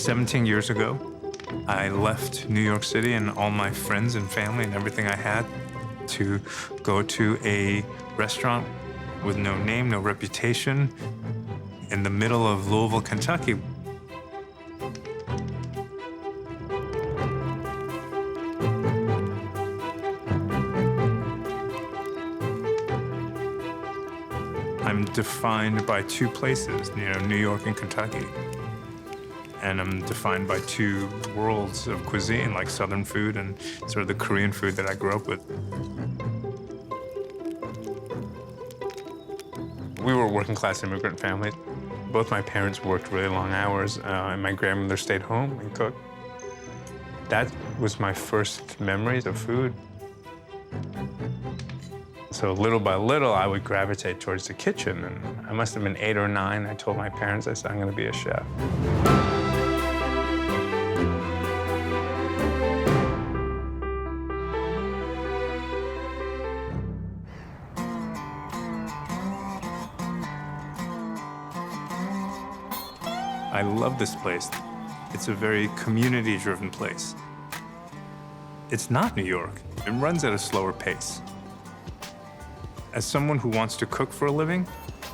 17 years ago, I left New York City and all my friends and family and everything I had to go to a restaurant with no name, no reputation, in the middle of Louisville, Kentucky. I'm defined by two places, New York and Kentucky. And I'm defined by two worlds of cuisine, like Southern food and sort of the Korean food that I grew up with. We were a working-class immigrant family. Both my parents worked really long hours, and my grandmother stayed home and cooked. That was my first memories of food. So little by little, I would gravitate towards the kitchen, and I must have been 8 or 9. I told my parents, I said, I'm gonna be a chef. I love this place. It's a very community-driven place. It's not New York. It runs at a slower pace. As someone who wants to cook for a living,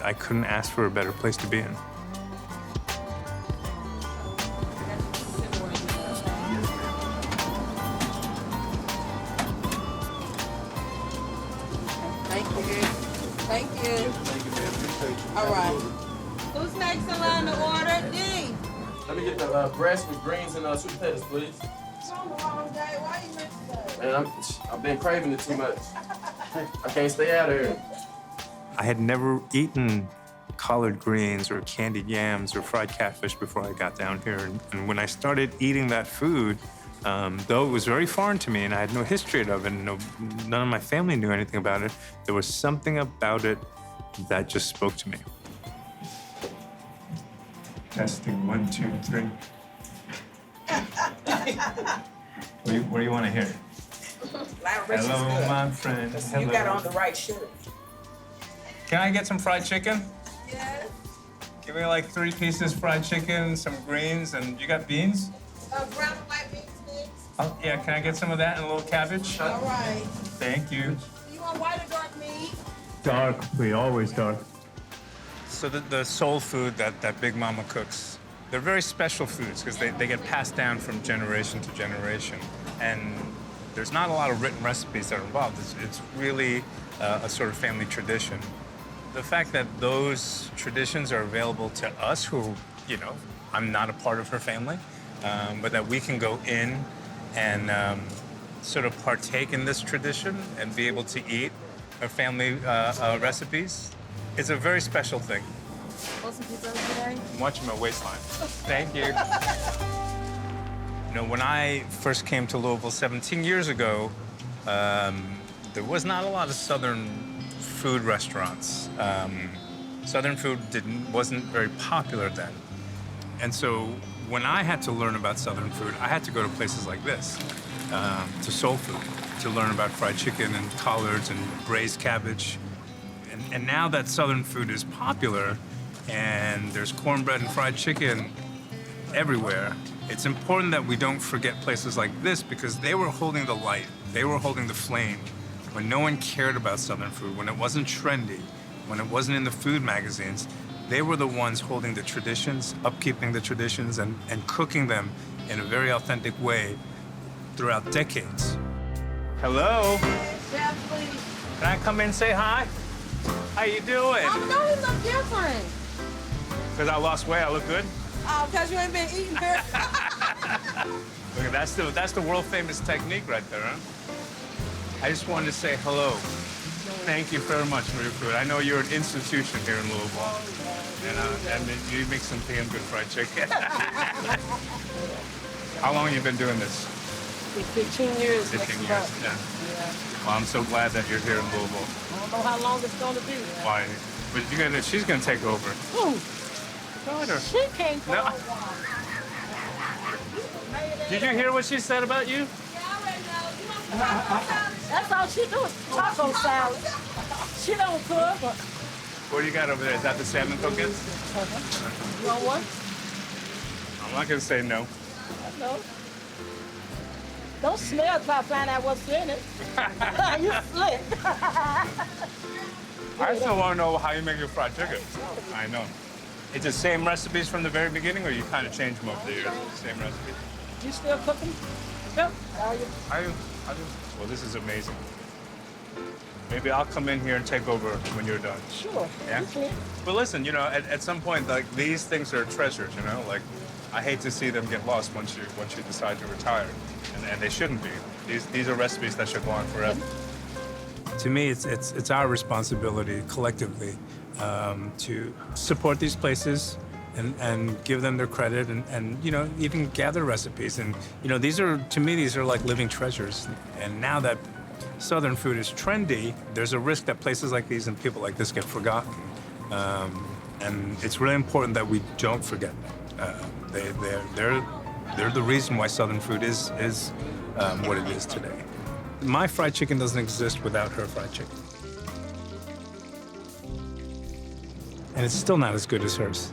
I couldn't ask for a better place to be in. Thank you. Thank you. All right. Who's next in line to order? D. Let me get the breast with greens and sweet potatoes, please. Come on, Dave. Why you missed that? Man, I've been craving it too much. I can't stay out of here. I had never eaten collard greens or candied yams or fried catfish before I got down here. And when I started eating that food, though it was very foreign to me and I had no history of it, and none of my family knew anything about it, there was something about it that just spoke to me. Testing 1, 2, 3. What do you want to hear? Hello, my friend. Hello. You got on the right shirt. Can I get some fried chicken? Yes. Give me like 3 pieces fried chicken, some greens, and you got beans? Brown and white beans mix. Oh, yeah, can I get some of that and a little cabbage? All right. Thank you. You want white or dark meat? Dark, please, always dark. So the soul food that Big Mama cooks, they're very special foods because they get passed down from generation to generation. And there's not a lot of written recipes that are involved. It's really a sort of family tradition. The fact that those traditions are available to us who, I'm not a part of her family, but that we can go in and sort of partake in this tradition and be able to eat her family recipes, it's a very special thing. Want some pizza today? I'm watching my waistline. Thank you. When I first came to Louisville 17 years ago, there was not a lot of Southern food restaurants. Southern food wasn't very popular then. And so when I had to learn about Southern food, I had to go to places like this, to soul food, to learn about fried chicken and collards and braised cabbage. And now that Southern food is popular and there's cornbread and fried chicken everywhere, it's important that we don't forget places like this because they were holding the light, they were holding the flame when no one cared about Southern food, when it wasn't trendy, when it wasn't in the food magazines. They were the ones holding the traditions, upkeeping the traditions, and cooking them in a very authentic way throughout decades. Hello? Yeah, please. Can I come in and say hi? How you doing? I know you look different. Because I lost weight, I look good? Oh, because you ain't been eating very Look, that's the world-famous technique right there, huh? I just wanted to say hello. Thank you very much for your food. I know you're an institution here in Louisville. And you make some damn good fried chicken. How long have you been doing this? 15 years. 15 years, yeah. Well, I'm so glad that you're here in Louisville. I don't know how long it's going to be. Why? But she's gonna take over. Who? Daughter. She can't go No. Did you hear what she said about you? Yeah, I already know. You want some taco salad? That's all she do is taco salad. She don't cook. But... What do you got over there? Is that the salmon cooking? You want one? I'm I'm not gonna say no. No. Don't smell till I find out what's in it. You slick. I still want to know how you make your fried chicken. I know. It's the same recipes from the very beginning, or you kind of change them over the years? Same recipes. You still cooking? Yep. I do. Well, this is amazing. Maybe I'll come in here and take over when you're done. Sure. Yeah? But listen, you know, at some point, like, these things are treasures, you know? Like, I hate to see them get lost once you decide to retire. And they shouldn't be. These are recipes that should go on forever. To me, it's our responsibility collectively to support these places and give them their credit and, you know, even gather recipes. And, you know, to me, these are like living treasures. And now that Southern food is trendy, there's a risk that places like these and people like this get forgotten. And it's really important that we don't forget them. They're the reason why Southern food is what it is today. My fried chicken doesn't exist without her fried chicken. And it's still not as good as hers.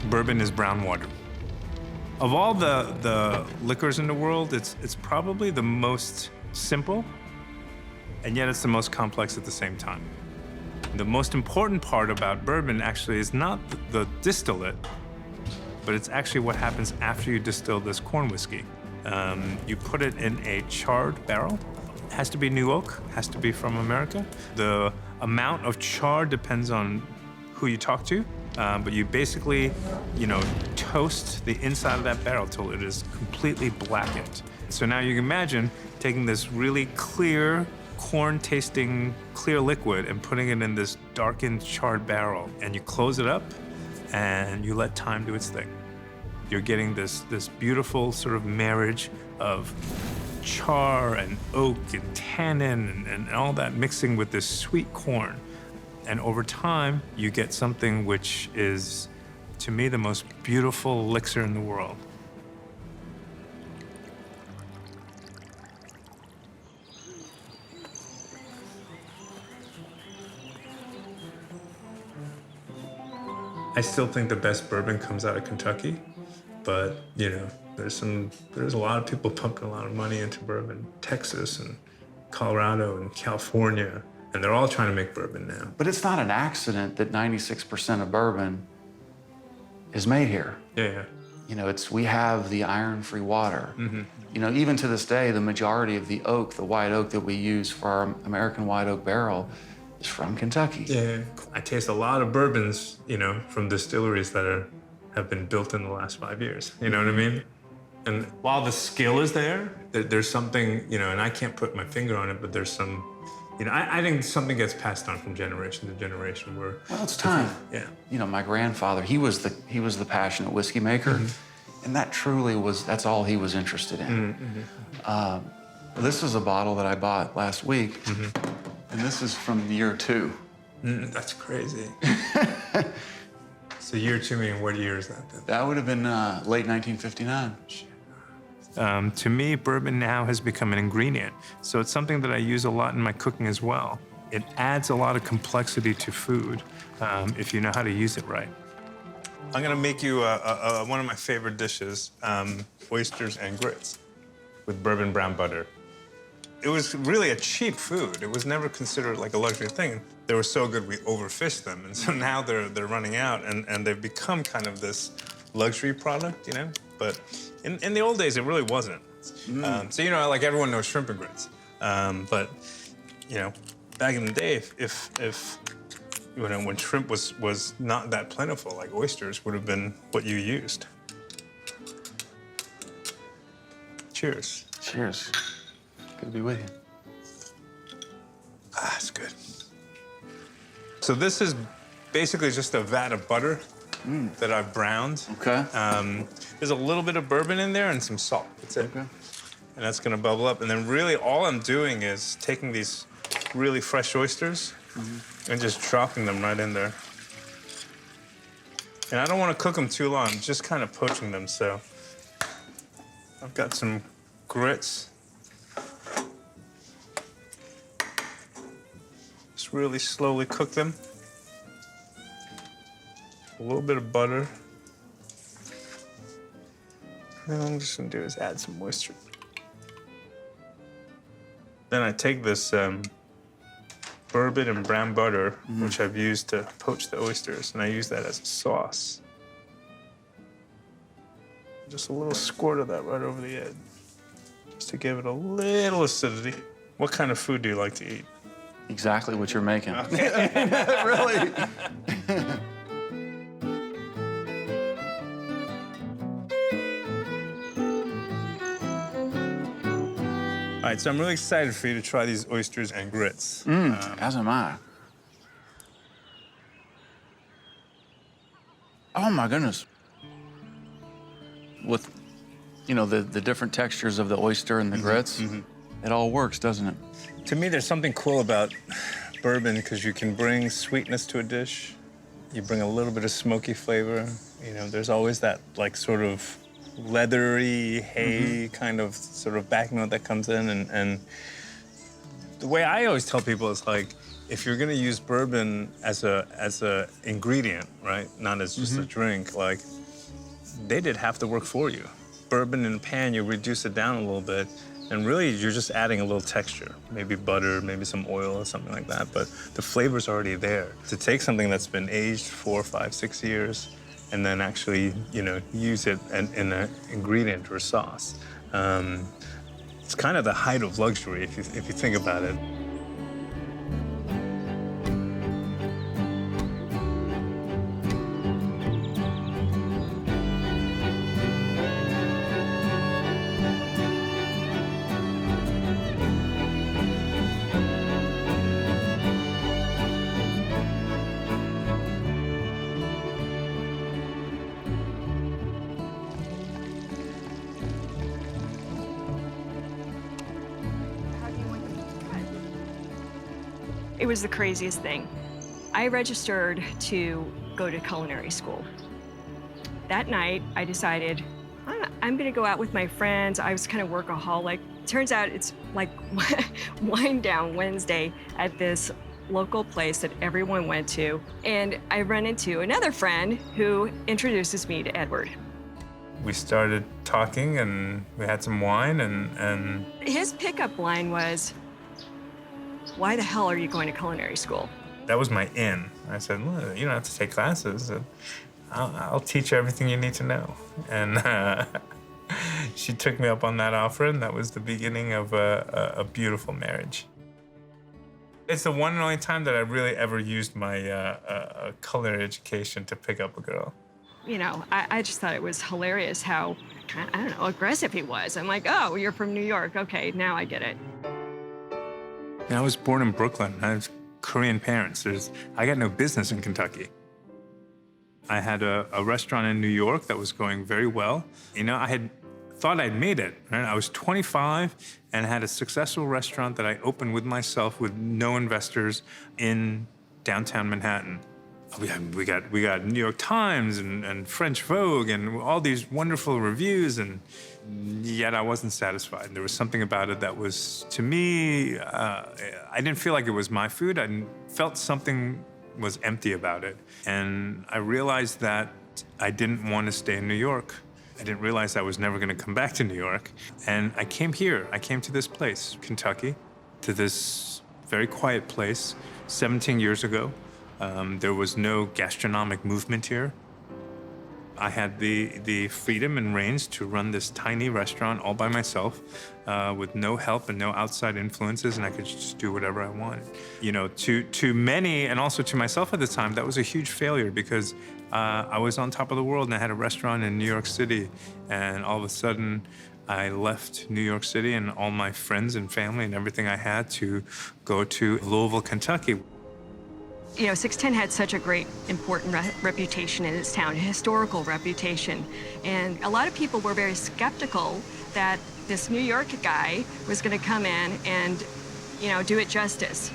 Bourbon is brown water. Of all the liquors in the world, it's probably the most simple, and yet it's the most complex at the same time. The most important part about bourbon actually is not the distillate, but it's actually what happens after you distill this corn whiskey. You put it in a charred barrel. It has to be new oak, has to be from America. The amount of char depends on who you talk to. But you basically, you know, toast the inside of that barrel till it is completely blackened. So now you can imagine taking this really clear, corn-tasting clear liquid and putting it in this darkened, charred barrel. And you close it up and you let time do its thing. You're getting this beautiful sort of marriage of char and oak and tannin and all that mixing with this sweet corn. And over time, you get something which is, to me, the most beautiful elixir in the world. I still think the best bourbon comes out of Kentucky, but, you know, there's a lot of people pumping a lot of money into bourbon. Texas and Colorado and California. And they're all trying to make bourbon now. But it's not an accident that 96% of bourbon is made here. Yeah. You know, we have the iron-free water. Mm-hmm. You know, even to this day, the majority of the oak, the white oak that we use for our American white oak barrel is from Kentucky. Yeah. I taste a lot of bourbons, you know, from distilleries that have been built in the last 5 years. You know what I mean? And while the skill is there's something, you know, and I can't put my finger on it, but there's some, you know, I think something gets passed on from generation to generation where... Well, it's time. Yeah. You know, my grandfather, he was the passionate whiskey maker, mm-hmm. and that truly that's all he was interested in. Mm-hmm. This is a bottle that I bought last week, mm-hmm. and this is from year 2. That's crazy. So year 2, meaning what year is that then? That would have been late 1959. To me, bourbon now has become an ingredient. So it's something that I use a lot in my cooking as well. It adds a lot of complexity to food if you know how to use it right. I'm gonna make you one of my favorite dishes, oysters and grits with bourbon brown butter. It was really a cheap food. It was never considered like a luxury thing. They were so good we overfished them, and so now they're running out, and they've become kind of this luxury product, you know? But in the old days, it really wasn't. So, you know, like everyone knows shrimp and grits. But, you know, back in the day, if you know, when shrimp was not that plentiful, like oysters would have been what you used. Cheers. Cheers. Good to be with you. Ah, it's good. So this is basically just a vat of butter that I've browned. Okay. There's a little bit of bourbon in there and some salt. That's it. Okay. And that's gonna bubble up. And then really all I'm doing is taking these really fresh oysters and just dropping them right in there. And I don't want to cook them too long, just kind of poaching them. So I've got some grits. Just really slowly cook them. A little bit of butter. And all I'm just gonna do is add some moisture. Then I take this bourbon and brown butter, which I've used to poach the oysters, and I use that as a sauce. Just a little squirt of that right over the edge, just to give it a little acidity. What kind of food do you like to eat? Exactly what you're making. Really? All right, so I'm really excited for you to try these oysters and grits. As am I. Oh my goodness. With, you know, the different textures of the oyster and the grits, it all works, doesn't it? To me, there's something cool about bourbon because you can bring sweetness to a dish. You bring a little bit of smoky flavor. You know, there's always that like sort of leathery hay kind of sort of back note that comes in, and the way I always tell people is like, if you're gonna use bourbon as a ingredient, right, not as just a drink, like they did half the work for you. Bourbon in a pan, you reduce it down a little bit, and really you're just adding a little texture, maybe butter, maybe some oil or something like that, but the flavor's already there. To take something that's been aged 4, 5, 6 years and then actually, you know, use it in an ingredient or sauce. It's kind of the height of luxury if you think about it. It was the craziest thing. I registered to go to culinary school. That night, I decided, I'm gonna go out with my friends. I was kind of workaholic. Turns out it's like wind down Wednesday at this local place that everyone went to. And I run into another friend who introduces me to Edward. We started talking and we had some wine and His pickup line was, "Why the hell are you going to culinary school?" that was my in. I said, "Look, you don't have to take classes. I'll teach you everything you need to know." And she took me up on that offer, and that was the beginning of a beautiful marriage. It's the one and only time that I really ever used my culinary education to pick up a girl. You know, I just thought it was hilarious how, I don't know, aggressive he was. I'm like, oh, you're from New York. Okay, now I get it. I was born in Brooklyn. I have Korean parents. I got no business in Kentucky. I had a restaurant in New York that was going very well. You know, I had thought I'd made it, right? I was 25 and had a successful restaurant that I opened with myself with no investors in downtown Manhattan. We got New York Times and French Vogue and all these wonderful reviews, and yet I wasn't satisfied. There was something about it that was, to me, I didn't feel like it was my food. I felt something was empty about it. And I realized that I didn't want to stay in New York. I didn't realize I was never going to come back to New York. And I came here. I came to this place, Kentucky, to this very quiet place 17 years ago. There was no gastronomic movement here. I had the freedom and range to run this tiny restaurant all by myself with no help and no outside influences, and I could just do whatever I wanted. You know, to many, and also to myself at the time, that was a huge failure because I was on top of the world and I had a restaurant in New York City, and all of a sudden I left New York City and all my friends and family and everything I had to go to Louisville, Kentucky. You know, 610 had such a great, important reputation in its town, a historical reputation. And a lot of people were very skeptical that this New York guy was going to come in and, you know, do it justice.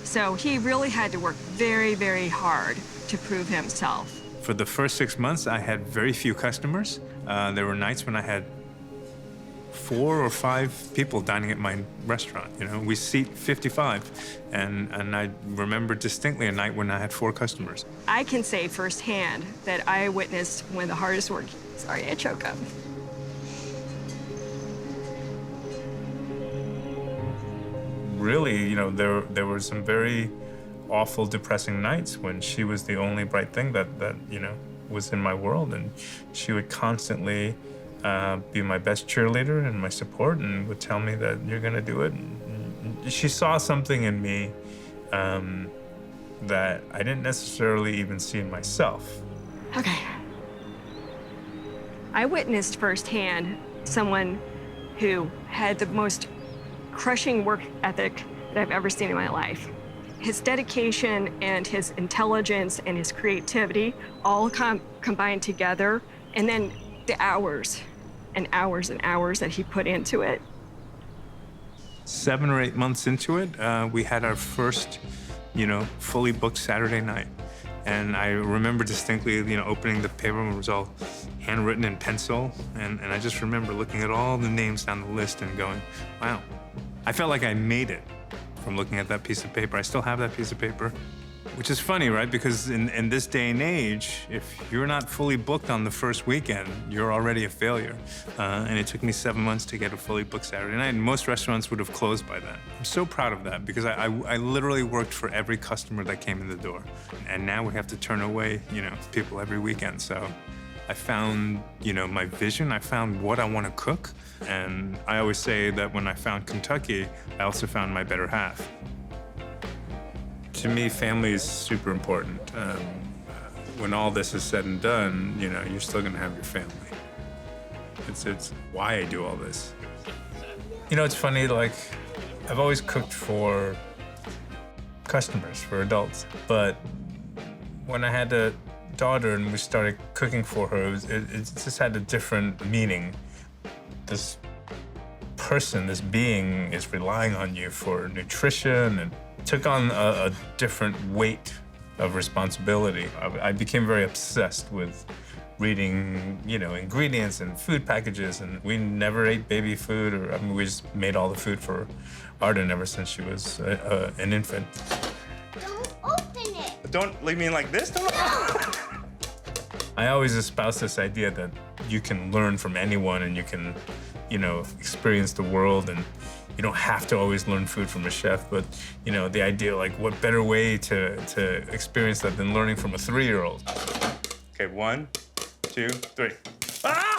So he really had to work very, very hard to prove himself. For the first 6 months, I had very few customers. There were nights when I had 4 or 5 people dining at my restaurant. You know, we seat 55, and I remember distinctly a night when I had 4 customers. I can say firsthand that I witnessed one of the hardest work. Sorry, I choke up. Really, you know, there were some very awful, depressing nights when she was the only bright thing that you know was in my world, and she would constantly be my best cheerleader and my support, and would tell me that you're gonna do it. And she saw something in me that I didn't necessarily even see in myself. Okay. I witnessed firsthand someone who had the most crushing work ethic that I've ever seen in my life. His dedication and his intelligence and his creativity all combined together, and then the hours and hours and hours that he put into it. 7 or 8 months into it, we had our first, you know, fully booked Saturday night. And I remember distinctly, you know, opening the paper, and it was all handwritten in pencil. And I just remember looking at all the names down the list and going, wow. I felt like I made it from looking at that piece of paper. I still have that piece of paper, which is funny, right? Because in this day and age, if you're not fully booked on the first weekend, you're already a failure. And it took me 7 months to get a fully booked Saturday night, and most restaurants would have closed by then. I'm so proud of that because I literally worked for every customer that came in the door. And now we have to turn away, you know, people every weekend. So I found, you know, my vision. I found what I want to cook. And I always say that when I found Kentucky, I also found my better half. To me, family is super important. When all this is said and done, you know, you're still gonna have your family. It's why I do all this. You know, it's funny, like, I've always cooked for customers, for adults. But when I had a daughter and we started cooking for her, it just had a different meaning. This person, this being is relying on you for nutrition, and took on a different weight of responsibility. I became very obsessed with reading, you know, ingredients and food packages, and we never ate baby food, or I mean, we just made all the food for Arden ever since she was an infant. Don't open it. Don't leave me like this. Don't. I always espouse this idea that you can learn from anyone, and you can, you know, experience the world, and you don't have to always learn food from a chef, but, you know, the idea, like, what better way to experience that than learning from a 3-year-old? Okay, 1, 2, 3. Ah!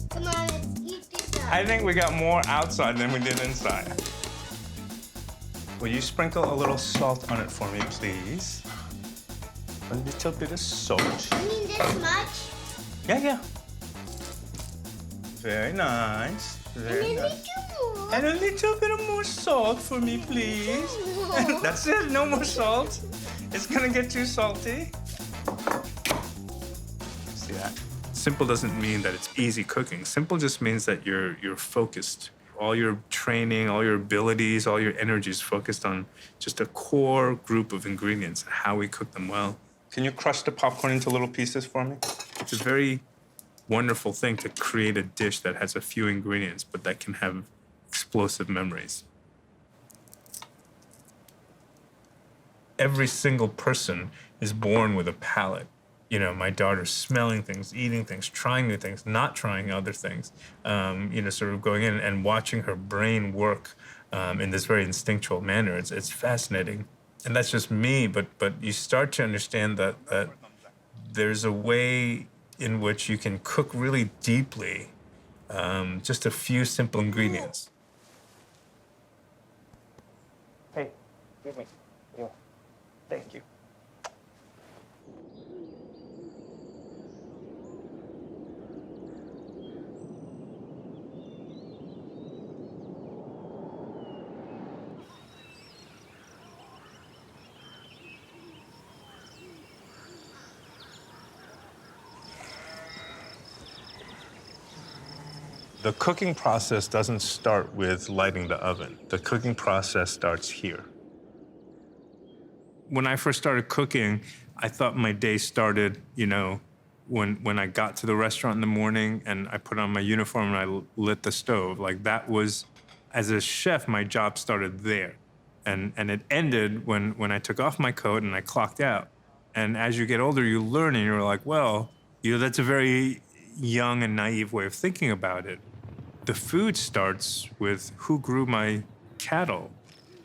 Come on, let's eat this up. I think we got more outside than we did inside. Will you sprinkle a little salt on it for me, please? A little bit of salt. You mean this much? Yeah. Very nice. Very And a nice. little more. And a little bit of more salt for me, please. That's it, no more salt. It's gonna get too salty. See that? Simple doesn't mean that it's easy cooking. Simple just means that you're focused. All your training, all your abilities, all your energy is focused on just a core group of ingredients, how we cook them well. Can you crush the popcorn into little pieces for me? It's a very wonderful thing to create a dish that has a few ingredients, but that can have explosive memories. Every single person is born with a palate. You know, my daughter's smelling things, eating things, trying new things, not trying other things, you know, sort of going in and watching her brain work in this very instinctual manner. It's fascinating. And that's just me, but you start to understand that there's a way in which you can cook really deeply, just a few simple ingredients. Hey, give me. Here. Thank you. The cooking process doesn't start with lighting the oven. The cooking process starts here. When I first started cooking, I thought my day started, you know, when I got to the restaurant in the morning and I put on my uniform and I lit the stove. Like that was, as a chef, my job started there. And it ended when I took off my coat and I clocked out. And as you get older, you learn and you're like, well, you know, that's a very young and naive way of thinking about it. The food starts with who grew my cattle,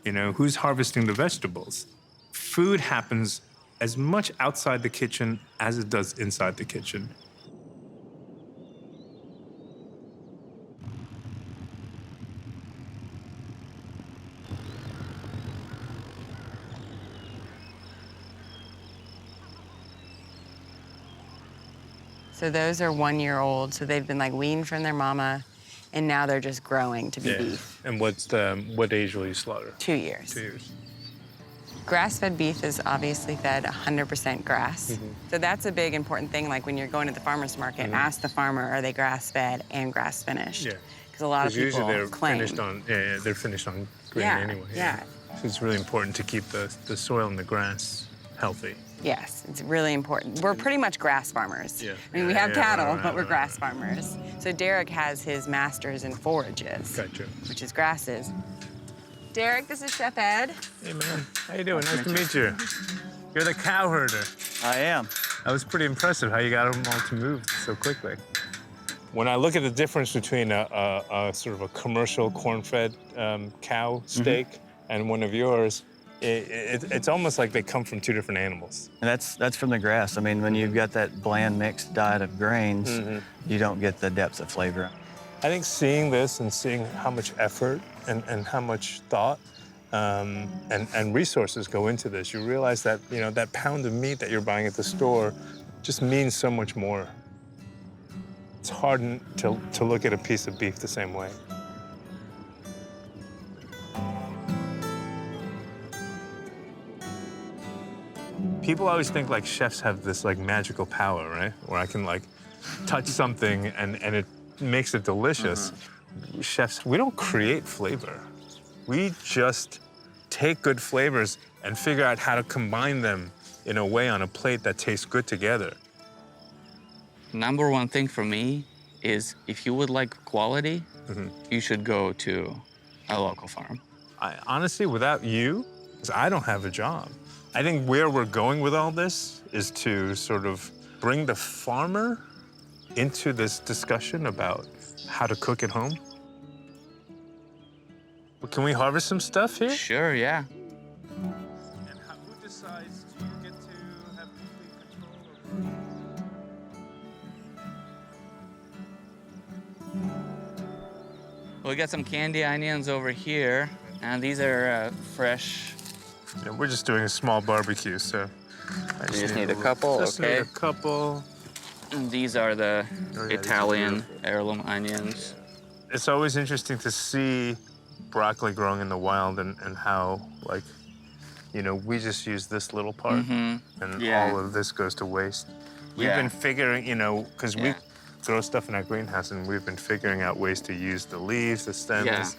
you know, who's harvesting the vegetables. Food happens as much outside the kitchen as it does inside the kitchen. So those are 1 year old, so they've been like weaned from their mama, and now they're just growing to be beef. And what age will you slaughter? 2 years. 2 years. Grass-fed beef is obviously fed 100% grass. So that's a big important thing. Like when you're going to the farmer's market, ask the farmer, are they grass-fed and grass-finished? Yeah. Because a lot of people usually they're claim. finished on, they're finished on grain anyway. Yeah. So it's really important to keep the soil and the grass healthy. Yes, it's really important. We're pretty much grass farmers. Yeah. I mean, we have cattle, right, but we're right. grass farmers. So Derek has his masters in forages, Gotcha. which is grasses. Derek, this is Chef Ed. Hey, man. How you doing? Nice to meet you. You're the cow herder. I am. That was pretty impressive how you got them all to move so quickly. When I look at the difference between a sort of a commercial corn-fed cow steak and one of yours, it's almost like they come from two different animals. And that's from the grass. I mean, when you've got that bland mixed diet of grains, you don't get the depth of flavor. I think seeing this and seeing how much effort and how much thought and resources go into this, you realize that, you know, that pound of meat that you're buying at the store just means so much more. It's hard to look at a piece of beef the same way. People always think like chefs have this like magical power, right? Where I can like touch something and it makes it delicious. Chefs, we don't create flavor. We just take good flavors and figure out how to combine them in a way on a plate that tastes good together. Number one thing for me is if you would like quality, you should go to a local farm. Honestly, without you, 'cause I don't have a job. I think where we're going with all this is to sort of bring the farmer into this discussion about how to cook at home. But can we harvest some stuff here? Sure, yeah. And who decides to get to have complete control of? We got some candy onions over here, and these are fresh. Yeah, we're just doing a small barbecue, so I just need a couple, just okay. Need a couple. And these are the Oh, yeah, these are Italian beautiful. heirloom onions. It's always interesting to see broccoli growing in the wild and how, like, you know, we just use this little part and Yeah. all of this goes to waste. We've Yeah. been figuring, you know, because we Yeah. grow stuff in our greenhouse and we've been figuring out ways to use the leaves, the stems.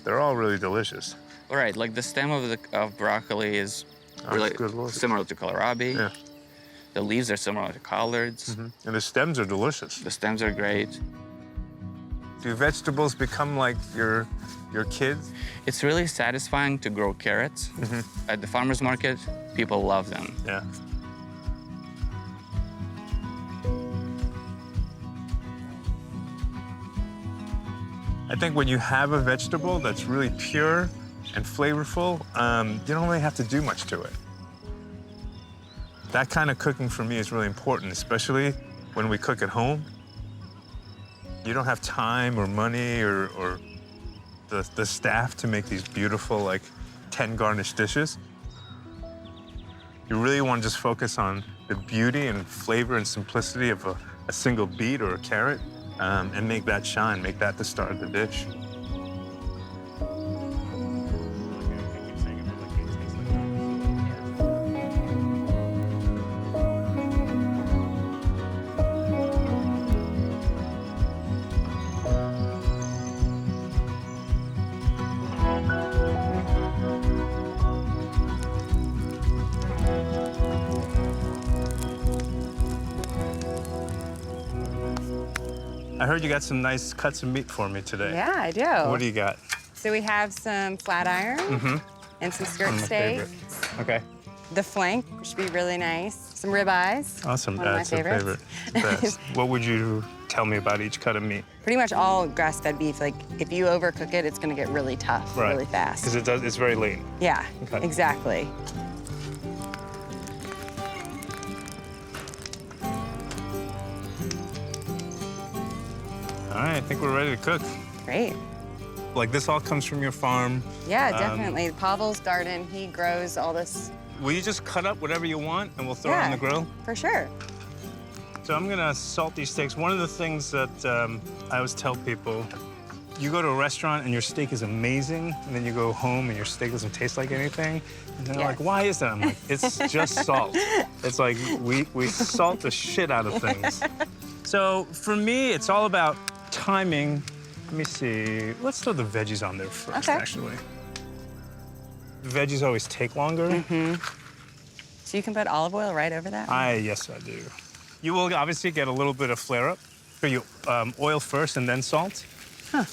They're all really delicious. All right, like the stem of broccoli is Oh, really good Lord. similar to kohlrabi. Yeah. The leaves are similar to collards. And the stems are delicious. The stems are great. Do vegetables become like your kids? It's really satisfying to grow carrots. At the farmer's market, people love them. Yeah. I think when you have a vegetable that's really pure and flavorful, you don't really have to do much to it. That kind of cooking for me is really important, especially when we cook at home. You don't have time or money or the staff to make these beautiful, like, 10 garnished dishes. You really want to just focus on the beauty and flavor and simplicity of a single beet or a carrot, and make that shine, make that the star of the dish. I heard you got some nice cuts of meat for me today. Yeah, I do. What do you got? So we have some flat iron and some skirt One of my steak. favorites. Okay. The flank, which should be really nice. Some ribeyes. Awesome. One of my That's a favorites. favorite. Best. What would you tell me about each cut of meat? Pretty much all grass-fed beef. Like, if you overcook it, it's gonna get really tough, really fast. Because it's very lean. Yeah, Okay. exactly. All right, I think we're ready to cook. Great. Like, this all comes from your farm. Yeah, definitely. Pavel's garden, he grows all this. Will you just cut up whatever you want and we'll throw it on the grill? For sure. So I'm gonna salt these steaks. One of the things that I always tell people, you go to a restaurant and your steak is amazing, and then you go home and your steak doesn't taste like anything. And they're like, why is that? I'm like, it's just salt. It's like, we salt the shit out of things. So for me, it's all about timing. Let me see. Let's throw the veggies on there first, actually. The veggies always take longer. So you can put olive oil right over that? Yes, I do. You will obviously get a little bit of flare up. So you oil first and then salt. Huh.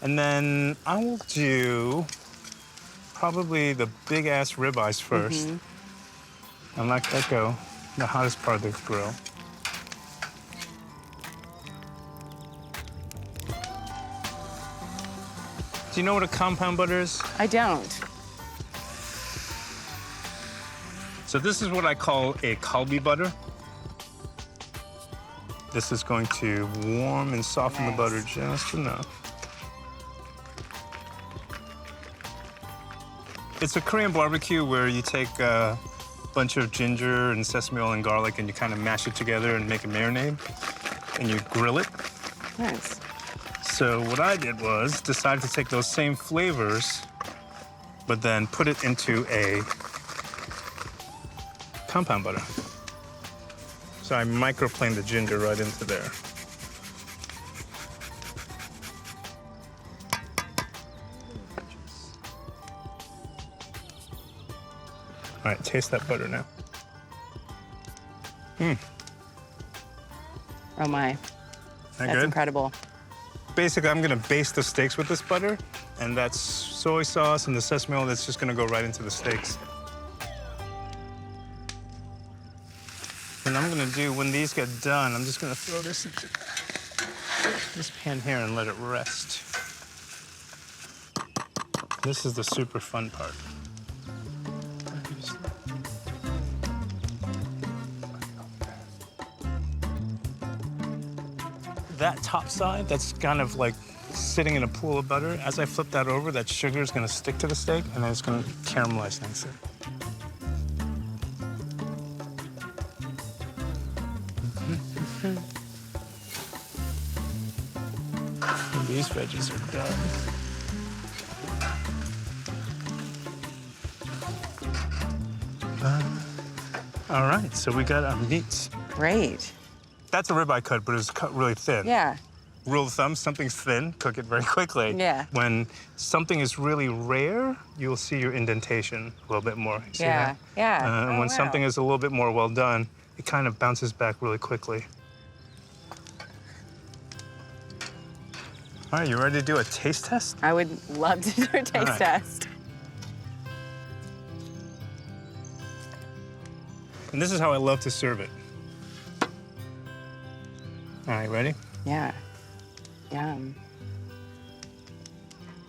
And then I will do probably the big ass ribeyes first. And let that go, the hottest part of the grill. Do you know what a compound butter is? I don't. So this is what I call a Kalbi butter. This is going to warm and soften the butter just enough. It's a Korean barbecue where you take a bunch of ginger and sesame oil and garlic and you kind of mash it together and make a marinade, and you grill it. Nice. So what I did was decided to take those same flavors, but then put it into a compound butter. So I microplaned the ginger right into there. All right, taste that butter now. Oh my. That's incredible. Basically, I'm gonna baste the steaks with this butter, and that's soy sauce and the sesame oil that's just gonna go right into the steaks. And I'm gonna do, when these get done, I'm just gonna throw this into this pan here and let it rest. This is the super fun part. That top side, that's kind of like sitting in a pool of butter. As I flip that over, that sugar is gonna stick to the steak, and then it's gonna caramelize nicely. And these veggies are done. All right, so we got our meats. Great. That's a ribeye cut, but it's cut really thin. Yeah. Rule of thumb, something's thin, cook it very quickly. Yeah. When something is really rare, you'll see your indentation a little bit more. See Yeah, that? yeah. And when something is a little bit more well done, it kind of bounces back really quickly. All right, you ready to do a taste test? I would love to do a taste test. And this is how I love to serve it. All right, ready? Yeah. Yum.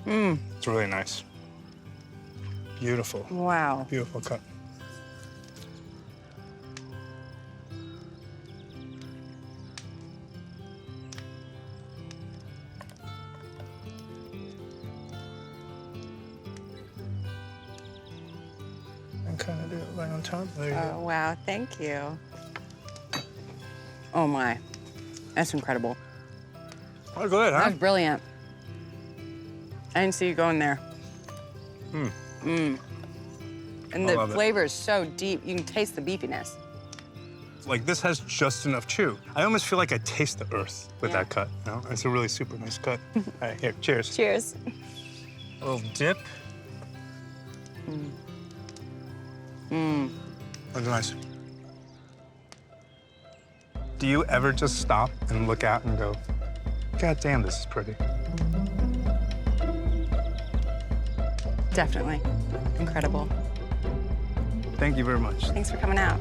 It's really nice. Beautiful. Wow. Beautiful cut. And kind of do it right on top. There you Oh, go. wow. Thank you. Oh, my. That's incredible. Oh, good, huh? That was brilliant. I didn't see you going there. And I the love it. flavor is so deep. You can taste the beefiness. Like, this has just enough chew. I almost feel like I taste the earth with Yeah. that cut. You know? It's a really super nice cut. All right, here, cheers. Cheers. A little dip. That's nice. Do you ever just stop and look out and go, God damn, this is pretty? Definitely. Incredible. Thank you very much. Thanks for coming out.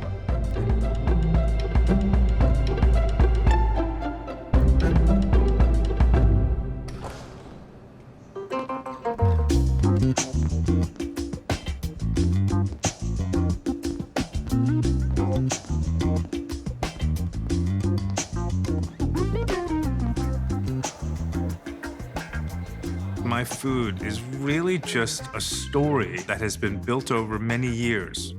My food is really just a story that has been built over many years.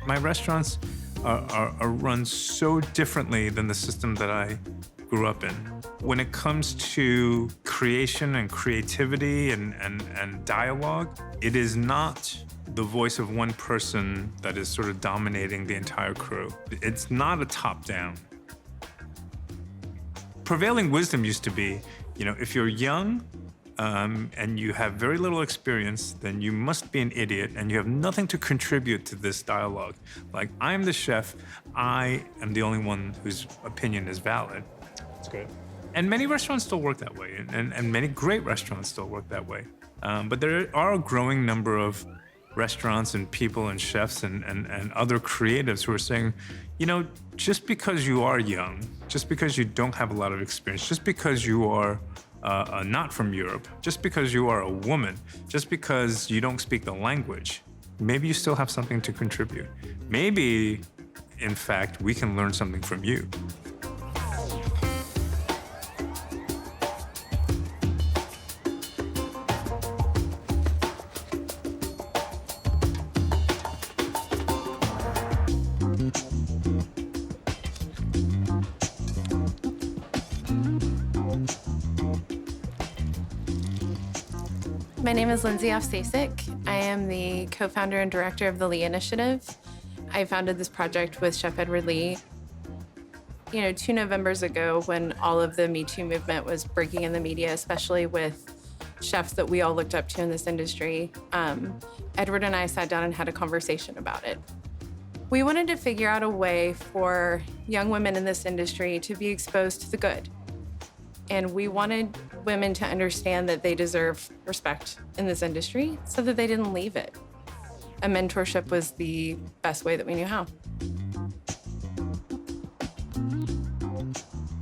My restaurants are run so differently than the system that I grew up in. When it comes to creation and creativity and dialogue, it is not the voice of one person that is sort of dominating the entire crew. It's not a top-down. Prevailing wisdom used to be, you know, if you're young and you have very little experience, then you must be an idiot and you have nothing to contribute to this dialogue. Like, I'm the chef, I am the only one whose opinion is valid. That's good. And many restaurants still work that way, and many great restaurants still work that way. But there are a growing number of restaurants and people and chefs and other creatives who are saying, you know, just because you are young, just because you don't have a lot of experience, just because you are not from Europe, just because you are a woman, just because you don't speak the language, maybe you still have something to contribute. Maybe, in fact, we can learn something from you. My name is Lindsay Ofsasik. I am the co-founder and director of the Lee Initiative. I founded this project with Chef Edward Lee. You know, 2 Novembers ago, when all of the Me Too movement was breaking in the media, especially with chefs that we all looked up to in this industry, Edward and I sat down and had a conversation about it. We wanted to figure out a way for young women in this industry to be exposed to the good. And we wanted women to understand that they deserve respect in this industry so that they didn't leave it. A mentorship was the best way that we knew how.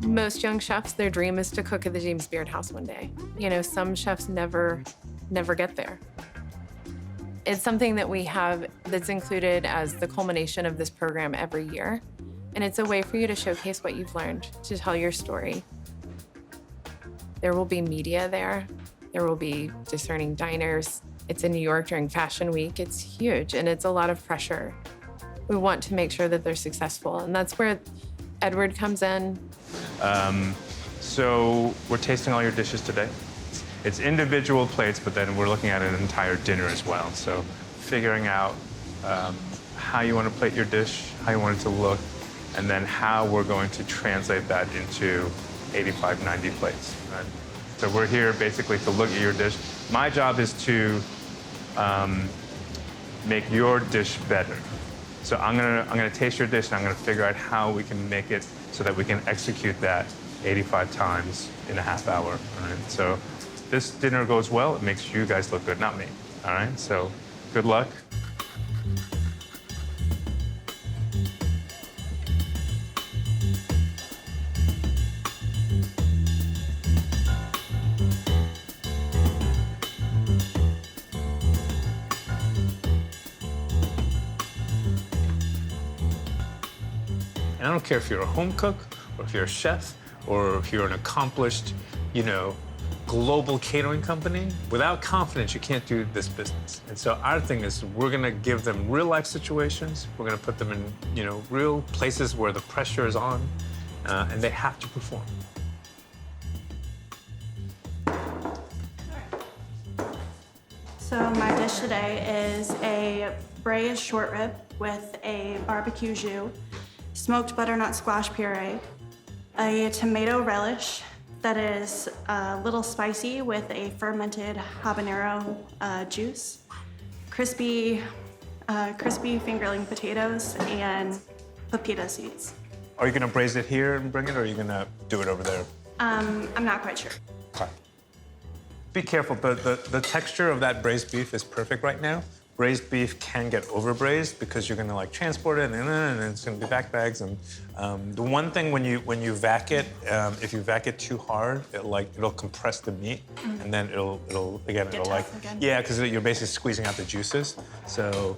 Most young chefs, their dream is to cook at the James Beard House one day. You know, some chefs never get there. It's something that we have that's included as the culmination of this program every year. And it's a way for you to showcase what you've learned, to tell your story. There will be media there. There will be discerning diners. It's in New York during Fashion Week. It's huge, and it's a lot of pressure. We want to make sure that they're successful, and that's where Edward comes in. So we're tasting all your dishes today. It's individual plates, but then we're looking at an entire dinner as well. So figuring out how you want to plate your dish, how you want it to look, and then how we're going to translate that into 85, 90 plates. Right? So we're here basically to look at your dish. My job is to make your dish better. So I'm gonna taste your dish and I'm gonna figure out how we can make it so that we can execute that 85 times in a half hour. All right? So this dinner goes well, it makes you guys look good, not me. All right, so good luck. And I don't care if you're a home cook, or if you're a chef, or if you're an accomplished, you know, global catering company. Without confidence, you can't do this business. And so our thing is we're gonna give them real life situations. We're gonna put them in, you know, real places where the pressure is on, and they have to perform. So my dish today is a braised short rib with a barbecue jus, smoked butternut squash puree, a tomato relish that is a little spicy with a fermented habanero juice, crispy fingerling potatoes, and pepita seeds. Are you gonna braise it here and bring it, or are you gonna do it over there? I'm not quite sure. Okay. Be careful, the texture of that braised beef is perfect right now. Braised beef can get over braised because you're gonna like transport it and it's gonna be back bags. And the one thing when you vac it, if you vac it too hard, it'll compress the meat, and then it'll like again. Yeah, because you're basically squeezing out the juices. So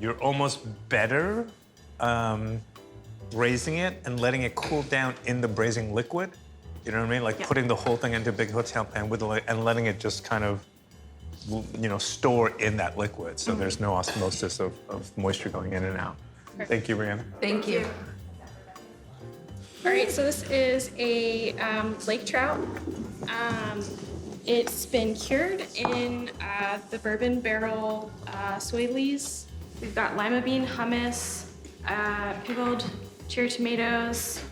you're almost better braising it and letting it cool down in the braising liquid. You know what I mean? Like putting the whole thing into a big hotel pan with and letting it just kind of, you know, store in that liquid, so there's no osmosis of moisture going in and out. Thank you, Rihanna. Thank you. All right, so this is a lake trout. It's been cured in the bourbon barrel soy lees. We've got lima bean hummus, pickled cherry tomatoes.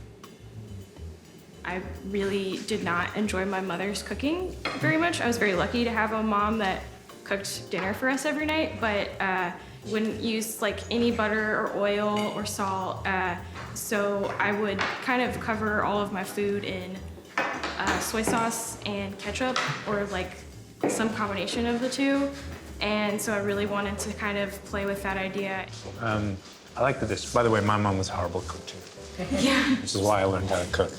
I really did not enjoy my mother's cooking very much. I was very lucky to have a mom that cooked dinner for us every night, but wouldn't use like any butter or oil or salt. So I would kind of cover all of my food in soy sauce and ketchup, or like some combination of the two. And so I really wanted to kind of play with that idea. I like the dish. By the way, my mom was a horrible cook too. Yeah. Which is why I learned how to cook.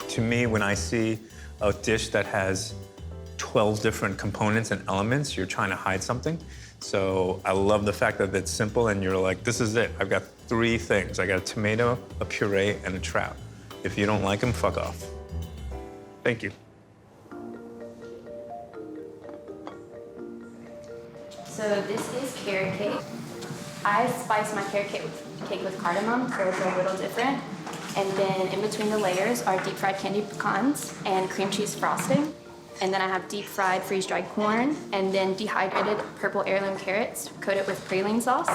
To me, when I see a dish that has 12 different components and elements, you're trying to hide something. So I love the fact that it's simple and you're like, this is it. I've got 3 things. I got a tomato, a puree, and a trout. If you don't like them, fuck off. Thank you. So this is carrot cake. I spice my carrot cake with cardamom, so it's a little different. And then in between the layers are deep fried candied pecans and cream cheese frosting. And then I have deep fried freeze-dried corn, and then dehydrated purple heirloom carrots coated with praline sauce.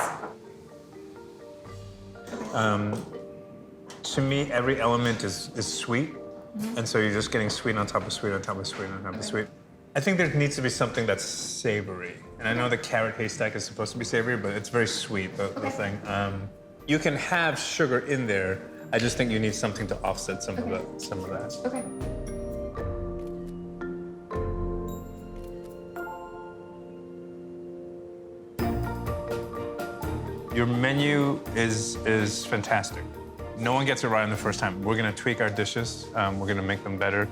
To me, every element is sweet. And so you're just getting sweet on top of sweet on top of sweet on top of sweet. I think there needs to be something that's savory. And I know the carrot haystack is supposed to be savory, but it's very sweet, the thing. You can have sugar in there. I just think you need something to offset some of that. Okay. Your menu is fantastic. No one gets it right on the first time. We're gonna tweak our dishes. We're gonna make them better.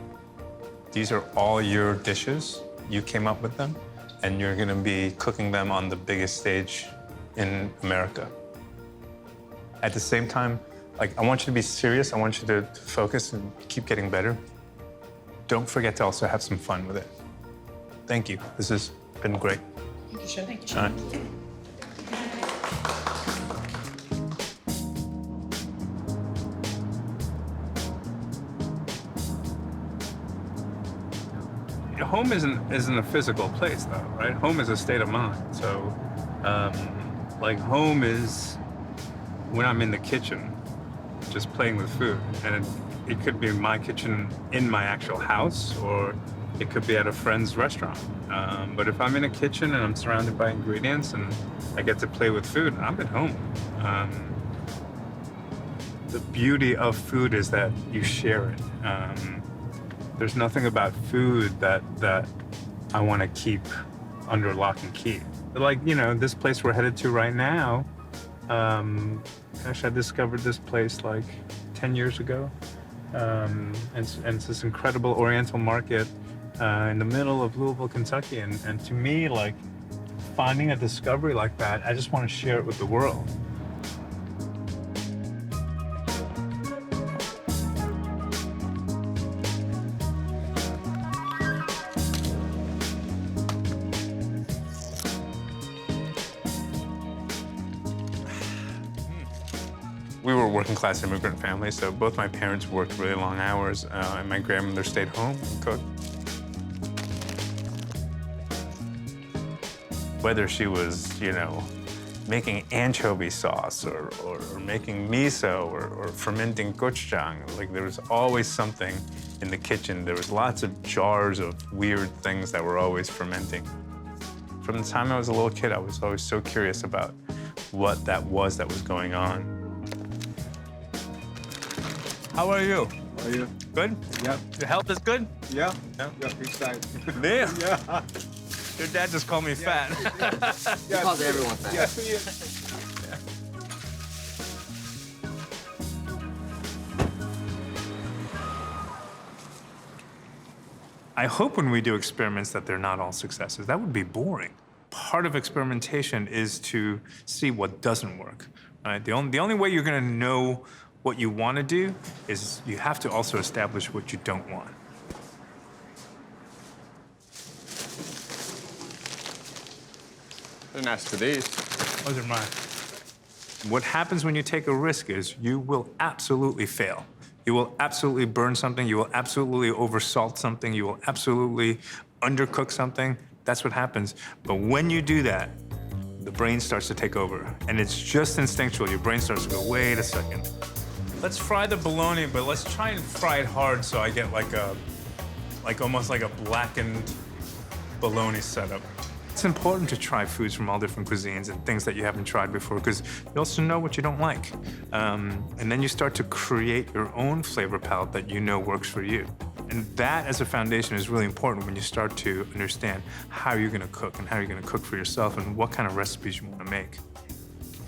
These are all your dishes. You came up with them, and you're gonna be cooking them on the biggest stage in America. At the same time, like, I want you to be serious. I want you to focus and keep getting better. Don't forget to also have some fun with it. Thank you. This has been great. Thank you, Chef. Thank you. All right. Home isn't a physical place, though, right? Home is a state of mind. So, like, home is when I'm in the kitchen, just playing with food. And it could be my kitchen in my actual house, or it could be at a friend's restaurant. But if I'm in a kitchen and I'm surrounded by ingredients and I get to play with food, I'm at home. The beauty of food is that you share it. There's nothing about food that I want to keep under lock and key. Like, you know, this place we're headed to right now, gosh, I discovered this place like 10 years ago. And it's this incredible Oriental market in the middle of Louisville, Kentucky. And to me, like, finding a discovery like that, I just want to share it with the world. We were a working-class immigrant family, so both my parents worked really long hours, and my grandmother stayed home and cooked. Whether she was, you know, making anchovy sauce or making miso or fermenting gochujang, like there was always something in the kitchen. There was lots of jars of weird things that were always fermenting. From the time I was a little kid, I was always so curious about what that was going on. How are you? How are you? Good? Yeah. Your health is good? Yeah. Yeah. Yeah, big time. Damn. Yeah. Your dad just called me fat. He calls everyone fat. Yeah. I hope when we do experiments that they're not all successes. That would be boring. Part of experimentation is to see what doesn't work. Right? The only way you're going to know what you want to do is you have to also establish what you don't want. Didn't ask for these. Those are mine. What happens when you take a risk is you will absolutely fail. You will absolutely burn something. You will absolutely oversalt something. You will absolutely undercook something. That's what happens. But when you do that, the brain starts to take over. And it's just instinctual. Your brain starts to go, wait a second. Let's fry the bologna, but let's try and fry it hard so I get almost like a blackened bologna setup. It's important to try foods from all different cuisines and things that you haven't tried before because you also know what you don't like. And then you start to create your own flavor palette that you know works for you. And that as a foundation is really important when you start to understand how you're gonna cook and how you're gonna cook for yourself and what kind of recipes you wanna make.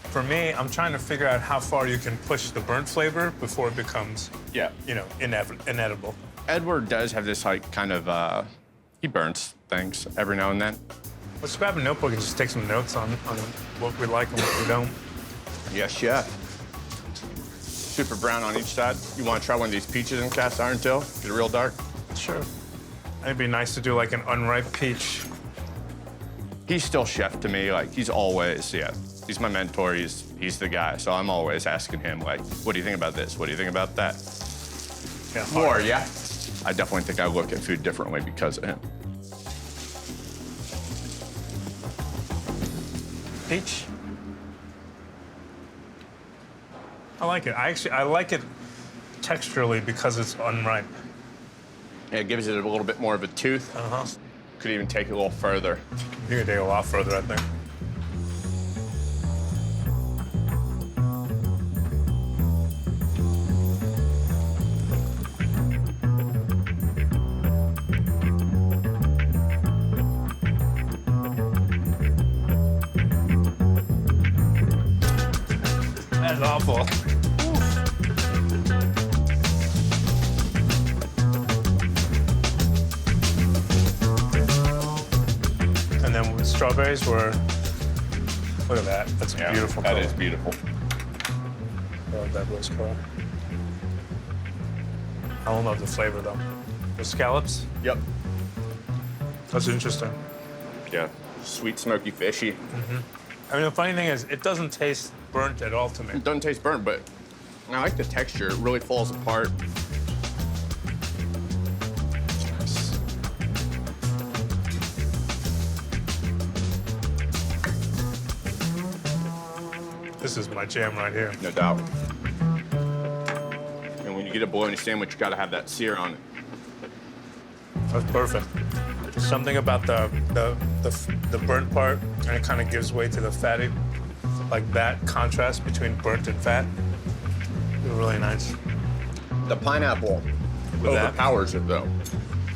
For me, I'm trying to figure out how far you can push the burnt flavor before it becomes, you know, inedible. Edward does have this like kind of, he burns things every now and then. Let's grab a notebook and just take some notes on what we like and what we don't. Yes, chef. Super brown on each side. You want to try one of these peaches in cast iron till? Get it real dark? Sure. It'd be nice to do like an unripe peach. He's still chef to me. Like he's always, he's my mentor. He's the guy. So I'm always asking him like, what do you think about this? What do you think about that? Yeah. More, yeah. I definitely think I look at food differently because of him. Peach. I like it. I like it texturally because it's unripe. It gives it a little bit more of a tooth. Uh-huh. Could even take it a little further. You could take it a lot further, I think. That's awful. And then with strawberries were, look at that. That's a beautiful color. That is beautiful. I love that rose color. I don't love the flavor though. The scallops? Yep. That's interesting. Yeah, sweet, smoky, fishy. I mean, the funny thing is, it doesn't taste burnt at all to me. It doesn't taste burnt, but I like the texture. It really falls apart. This is my jam right here. No doubt. And when you get a bologna sandwich, you gotta have that sear on it. That's perfect. Something about the burnt part, and it kind of gives way to the fatty. Like that contrast between burnt and fat. They're really nice. The pineapple overpowers it though.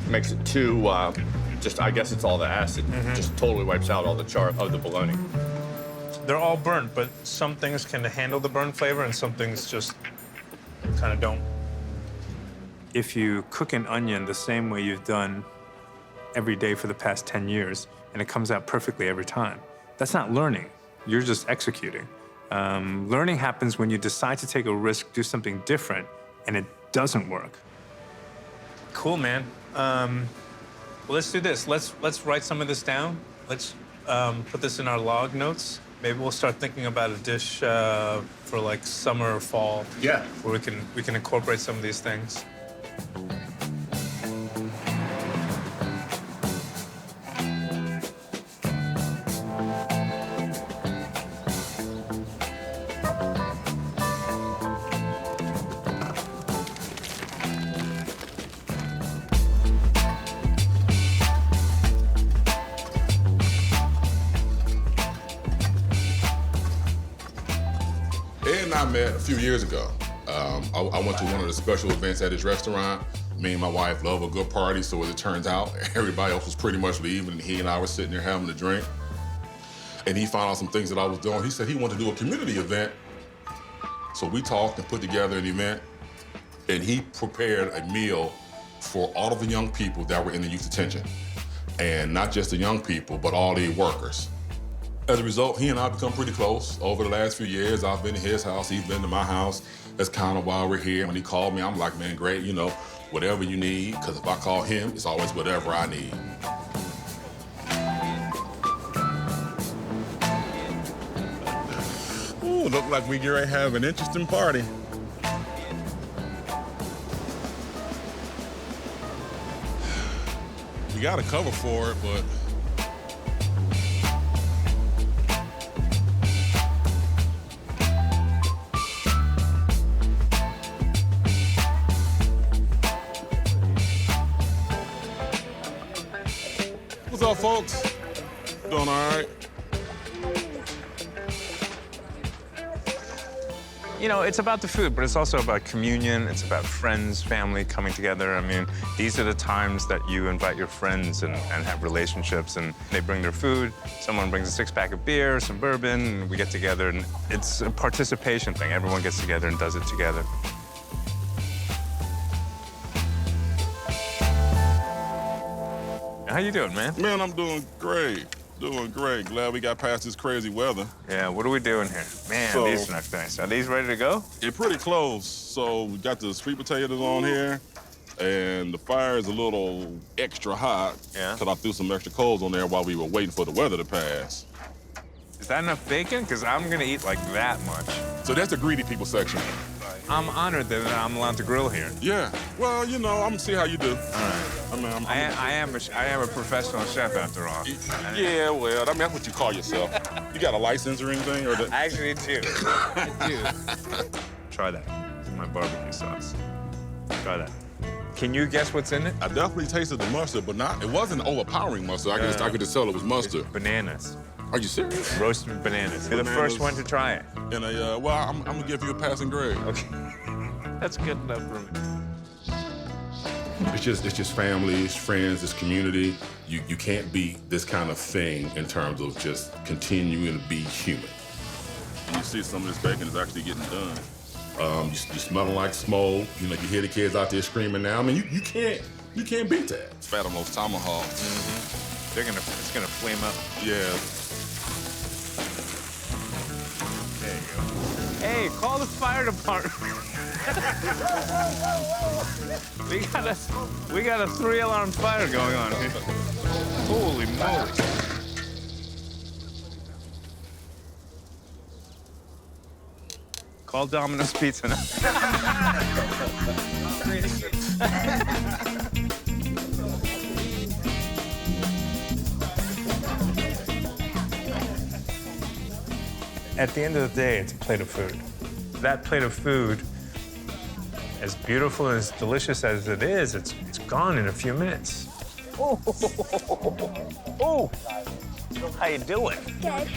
Makes it too, I guess it's all the acid. Just totally wipes out all the char of the bologna. They're all burnt, but some things can handle the burnt flavor and some things just kind of don't. If you cook an onion the same way you've done every day for the past 10 years, and it comes out perfectly every time, That's not learning. You're just executing. Learning happens when you decide to take a risk, do something different, and it doesn't work. Cool, man. Well, let's do this. Let's write some of this down. Let's put this in our log notes. Maybe we'll start thinking about a dish for like summer or fall. Yeah. Where we can incorporate some of these things. I met a few years ago. I went to one of the special events at his restaurant. Me and my wife love a good party, so as it turns out, everybody else was pretty much leaving, and he and I were sitting there having a drink. And he found out some things that I was doing. He said he wanted to do a community event. So we talked and put together an event, and he prepared a meal for all of the young people that were in the youth detention. And not just the young people, but all the workers. As a result, he and I become pretty close. Over the last few years, I've been to his house, he's been to my house. That's kind of why we're here. When he called me, I'm like, man, great, you know, whatever you need, because if I call him, it's always whatever I need. Ooh, look like we get ready to have an interesting party. We got a cover for it, but what's up, folks? Doing all right? You know, it's about the food, but it's also about communion. It's about friends, family coming together. I mean, these are the times that you invite your friends and have relationships, and they bring their food. Someone brings a six-pack of beer, some bourbon, and we get together, and it's a participation thing. Everyone gets together and does it together. How you doing, man? Man, I'm doing great. Doing great. Glad we got past this crazy weather. Yeah, what are we doing here? Man, these are nice. Are these ready to go? They're pretty close. So we got the sweet potatoes on here, and the fire is a little extra hot. Yeah. Because I threw some extra coals on there while we were waiting for the weather to pass. Is that enough bacon? Because I'm gonna eat like that much. So that's the greedy people section. I'm honored that I'm allowed to grill here. Yeah. Well, you know, I'm gonna see how you do. All right. I mean, I am a professional chef after all. Yeah, well, I mean, that's what you call yourself. You got a license or anything? Or I actually do. I do. Try that. This is my barbecue sauce. Try that. Can you guess what's in it? I definitely tasted the mustard, but it wasn't overpowering mustard. I could just tell it was mustard. Bananas. Are you serious? Roasted bananas. You're the first one to try it. And well, I'm gonna give you a passing grade. Okay. That's good enough for me. It's just family, it's friends, it's community. You can't beat this kind of thing in terms of just continuing to be human. And you see some of this bacon is actually getting done. You smelling like smoke. You know, you hear the kids out there screaming now. I mean, you can't beat that. It's fat on those tomahawks. Mm-hmm. It's gonna flame up. Yeah. There you go. Hey, call the fire department. we got a 3-alarm fire going on here. Holy moly. Call Domino's Pizza now. At the end of the day, it's a plate of food. That plate of food, as beautiful and as delicious as it is, it's gone in a few minutes. Oh, how you doing? Good.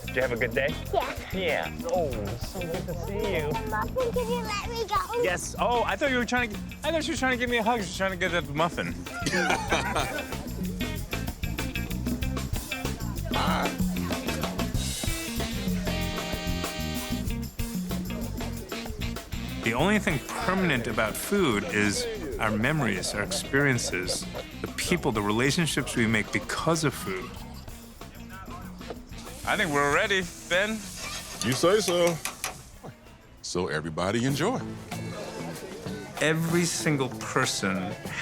Did you have a good day? Yeah. Yeah. Oh, so good to see you. Muffin, can you let me go? Yes. Oh, I thought you were trying to give me a hug. She was trying to get that muffin. The only thing permanent about food is our memories, our experiences, the people, the relationships we make because of food. I think we're ready, Ben. You say so. So everybody enjoy. Every single person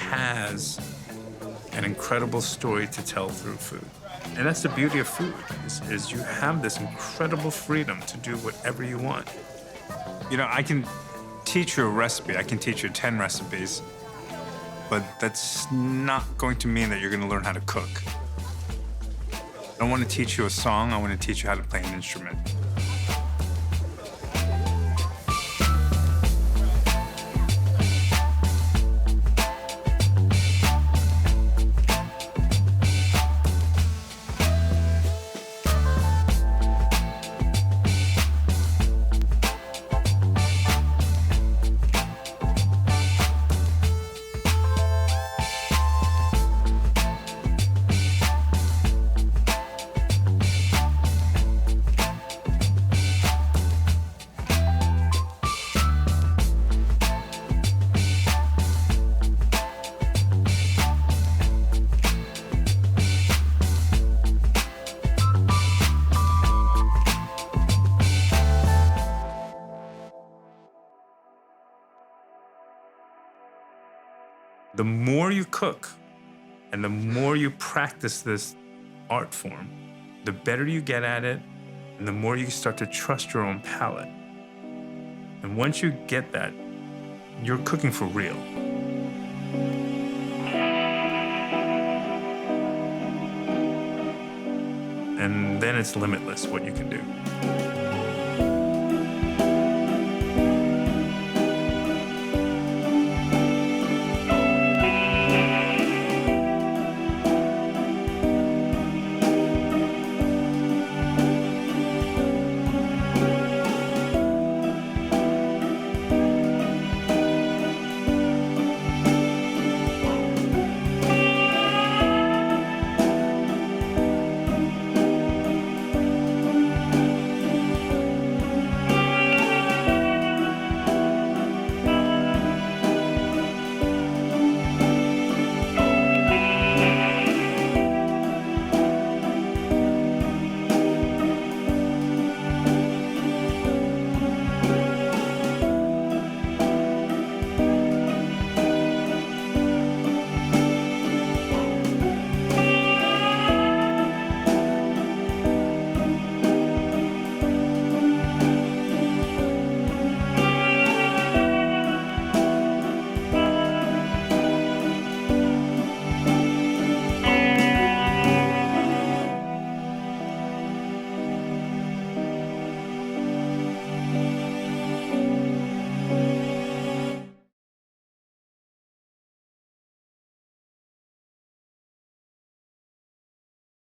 has an incredible story to tell through food. And that's the beauty of food, is you have this incredible freedom to do whatever you want. You know, I can teach you a recipe, I can teach you 10 recipes, but that's not going to mean that you're gonna learn how to cook. I don't want to teach you a song, I want to teach you how to play an instrument. The more you cook and the more you practice this art form, the better you get at it and the more you start to trust your own palate. And once you get that, you're cooking for real. And then it's limitless what you can do.